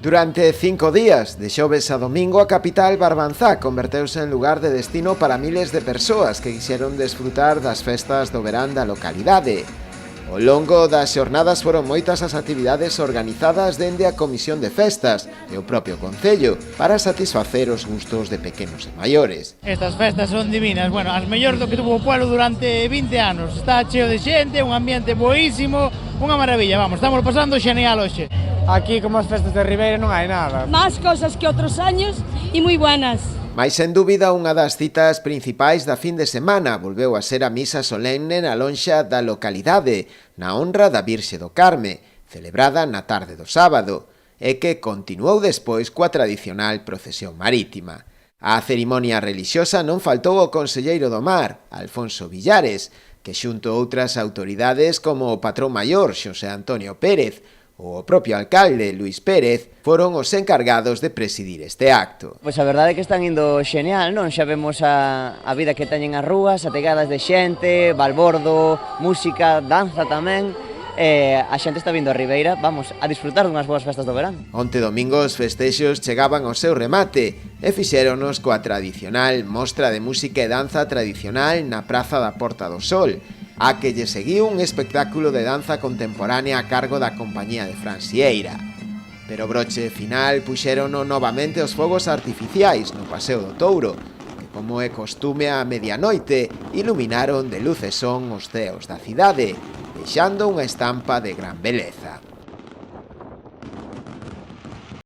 Durante 5 días, de xoves a domingo, a capital Barbanzá converteuse en lugar de destino para miles de persoas que quixeron desfrutar das festas do verán da localidade. Ao longo das xornadas foron moitas as actividades organizadas dende a Comisión de Festas e o propio Concello para satisfacer os gustos de pequenos e maiores. Estas festas son divinas, bueno, as mellores do que tuvo o pueblo durante 20 anos. Está cheo de xente, un ambiente boísimo, unha maravilla, vamos, estamos pasando xeneal hoxe. Aquí, como as festas de Ribeira, non hai nada. Más cosas que outros años e moi buenas. Mais sen dúbida unha das citas principais da fin de semana volveu a ser a misa solemne na lonxa da localidade, na honra da Virxe do Carme, celebrada na tarde do sábado, e que continuou despois coa tradicional procesión marítima. A cerimonia relixiosa non faltou ao conselleiro do Mar, Alfonso Villares, que xunto a outras autoridades como o patrón maior, Xosé Antonio Pérez, o propio alcalde, Luis Pérez, foron os encargados de presidir este acto. Pois a verdade é que están indo xeneal, non? Xa vemos a vida que teñen as rúas, ategadas de xente, balbordo, música, danza tamén. A xente está vindo a Ribeira, vamos, a disfrutar dunhas boas festas do verán. Onte domingo os festexos chegaban ao seu remate e fixéronos coa tradicional mostra de música e danza tradicional na Praza da Porta do Sol, a que lle seguiu un espectáculo de danza contemporánea a cargo da compañía de Fran Sieira. Pero broche final puxérono novamente os fogos artificiais no Paseo do Touro, que como é costume a medianoite iluminaron de luz e son os ceos da cidade, deixando unha estampa de gran beleza.